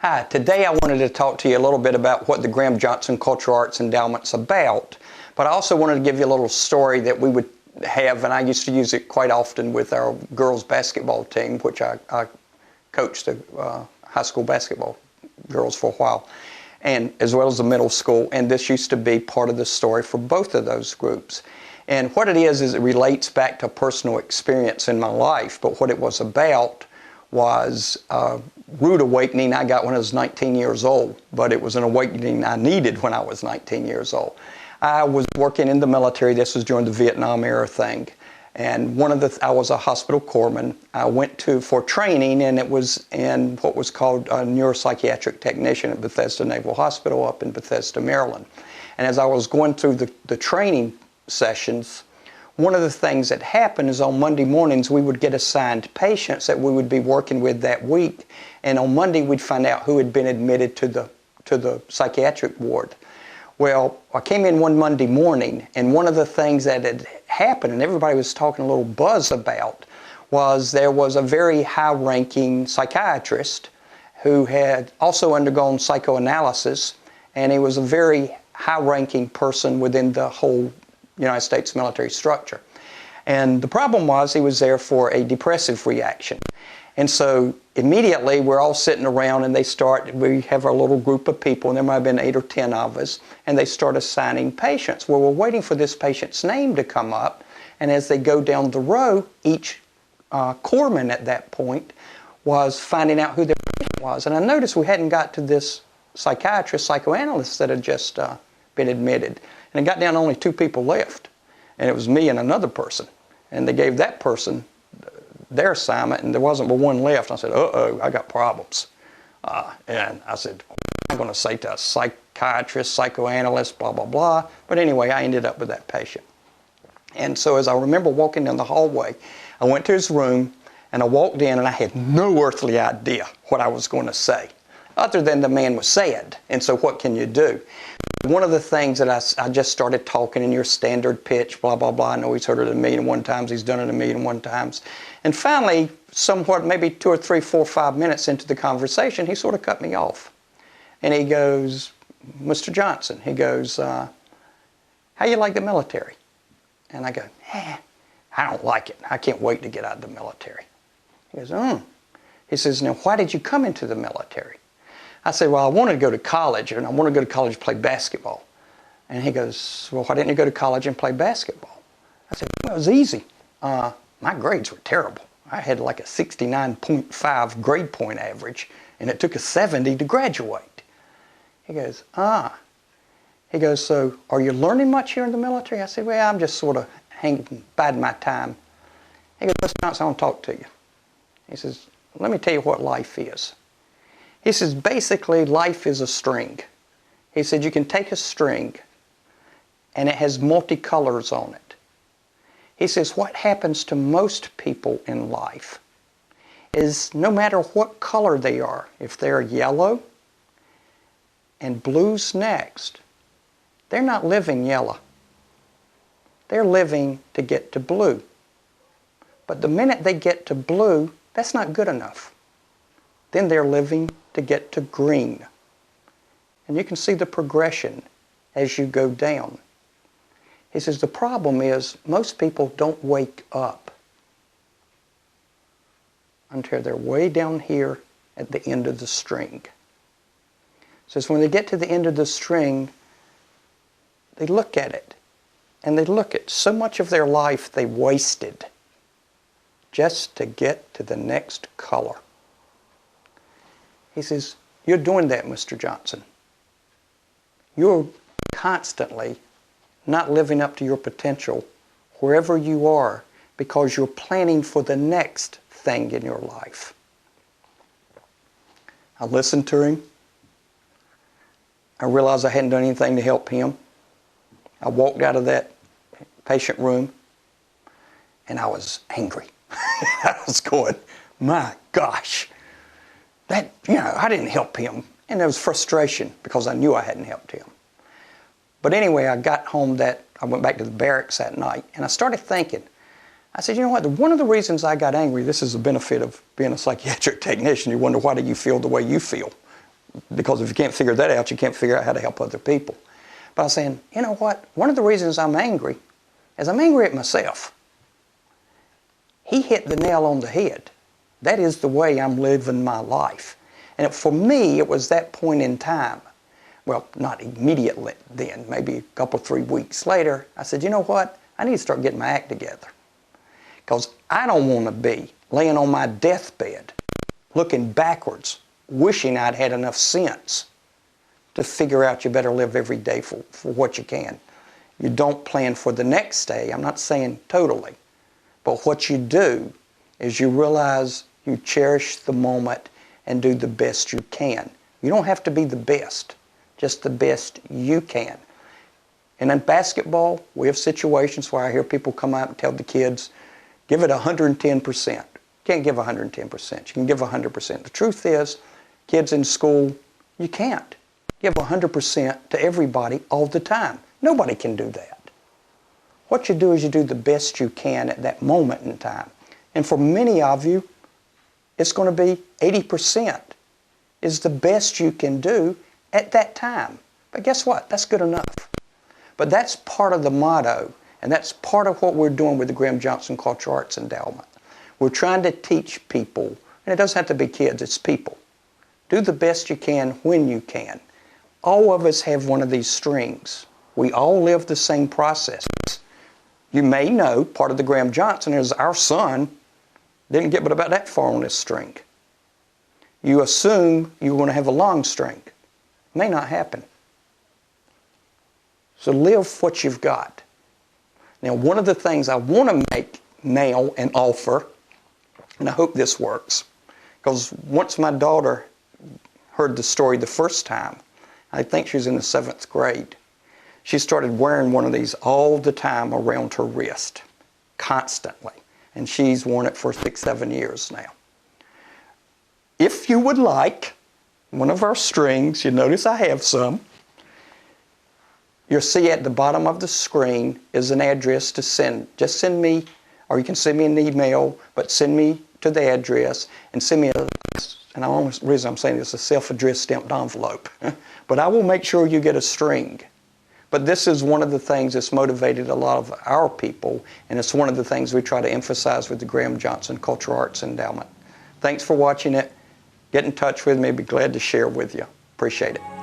Hi, today I wanted to talk to you a little bit about what the Graham Johnson Cultural Arts Endowment's about, but I also wanted to give you a little story that we would have, and I used to use it quite often with our girls basketball team, which I coached the high school basketball girls for a while, and as well as the middle school, and this used to be part of the story for both of those groups. And what it is it relates back to personal experience in my life, but what it was about was a rude awakening I got when I was 19 years old, but it was an awakening I needed when I was 19 years old. I was working in the military. This was during the Vietnam era thing, and I was a hospital corpsman. I went for training, and it was in what was called a neuropsychiatric technician at Bethesda Naval Hospital up in Bethesda, Maryland. And as I was going through the training sessions, one of the things that happened is on Monday mornings we would get assigned patients that we would be working with that week, and on Monday we'd find out who had been admitted to the psychiatric ward. Well, I came in one Monday morning, and one of the things that had happened, and everybody was talking a little buzz about, was there was a very high-ranking psychiatrist who had also undergone psychoanalysis, and he was a very high-ranking person within the whole United States military structure. And the problem was he was there for a depressive reaction. And so immediately we're all sitting around, and we have our little group of people, and there might have been 8 or 10 of us, and they start assigning patients. Well, we're waiting for this patient's name to come up, and as they go down the row, each corpsman at that point was finding out who their patient was. And I noticed we hadn't got to this psychoanalyst that had just been admitted. And it got down to only 2 people left. And it was me and another person. And they gave that person their assignment, and there wasn't but one left. I said, uh-oh, I got problems. And I said, what am I going to say to a psychiatrist, psychoanalyst, blah, blah, blah. But anyway, I ended up with that patient. And so as I remember walking down the hallway, I went to his room, and I walked in, and I had no earthly idea what I was going to say, other than the man was sad. And so what can you do? One of the things that I just started talking in your standard pitch, blah, blah, blah. I know he's heard it a million and one times. He's done it a million and one times. And finally, somewhat maybe 2 or 3, 4, 5 minutes into the conversation, he sort of cut me off. And he goes, Mr. Johnson, he goes, how you like the military? And I go, I don't like it. I can't wait to get out of the military. He goes, He says, now why did you come into the military? I said, well, I wanted to go to college, and I wanted to go to college to play basketball. And he goes, well, why didn't you go to college and play basketball? I said, well, it was easy. My grades were terrible. I had like a 69.5 grade point average, and it took a 70 to graduate. He goes, He goes, so are you learning much here in the military? I said, well, I'm just sort of biding my time. He goes, Mr. Johnson, I want to talk to you. He says, let me tell you what life is. He says, basically, life is a string. He said, you can take a string, and it has multicolors on it. He says, what happens to most people in life is no matter what color they are, if they're yellow and blue's next, they're not living yellow. They're living to get to blue. But the minute they get to blue, that's not good enough. Then they're living to get to green. And you can see the progression as you go down. He says the problem is most people don't wake up until they're way down here at the end of the string. He says when they get to the end of the string, they look at it, and they look at so much of their life they wasted just to get to the next color. He says, you're doing that, Mr. Johnson. You're constantly not living up to your potential wherever you are because you're planning for the next thing in your life. I listened to him. I realized I hadn't done anything to help him. I walked out of that patient room, and I was angry. I was going, my gosh. I didn't help him. And there was frustration because I knew I hadn't helped him. But anyway, I got home I went back to the barracks that night, and I started thinking. I said, you know what, one of the reasons I got angry, this is the benefit of being a psychiatric technician, you wonder why do you feel the way you feel. because if you can't figure that out, you can't figure out how to help other people. But I was saying, you know what? One of the reasons I'm angry is I'm angry at myself. He hit the nail on the head. That is the way I'm living my life. And for me, it was that point in time. Well, not immediately then, maybe a couple, 3 weeks later, I said, you know what? I need to start getting my act together. Because I don't want to be laying on my deathbed, looking backwards, wishing I'd had enough sense to figure out you better live every day for what you can. You don't plan for the next day. I'm not saying totally. But what you do is you realize you cherish the moment and do the best you can. You don't have to be the best, just the best you can. And in basketball, we have situations where I hear people come out and tell the kids, give it 110%. You can't give 110%. You can give 100%. The truth is, kids in school, you can't give 100% to everybody all the time. Nobody can do that. What you do is you do the best you can at that moment in time. And for many of you, it's going to be 80% is the best you can do at that time. But guess what? That's good enough. But that's part of the motto, and that's part of what we're doing with the Graham Johnson Cultural Arts Endowment. We're trying to teach people, and it doesn't have to be kids, it's people. Do the best you can when you can. All of us have one of these strings. We all live the same processes. You may know part of the Graham Johnson is our son didn't get but about that far on this string. You assume you're going to have a long string. May not happen. So live what you've got. Now, one of the things I want to make now an offer, and I hope this works, because once my daughter heard the story the first time, I think she was in the 7th grade, she started wearing one of these all the time around her wrist, constantly. And she's worn it for 6, 7 years now. If you would like one of our strings, you notice I have some, you'll see at the bottom of the screen is an address to send. Just send me, or you can send me an email, but send me to the address and send me and the only reason I'm saying this is a self-addressed stamped envelope. But I will make sure you get a string. But this is one of the things that's motivated a lot of our people, and it's one of the things we try to emphasize with the Graham Johnson Cultural Arts Endowment. Thanks for watching it. Get in touch with me. I'd be glad to share with you. Appreciate it.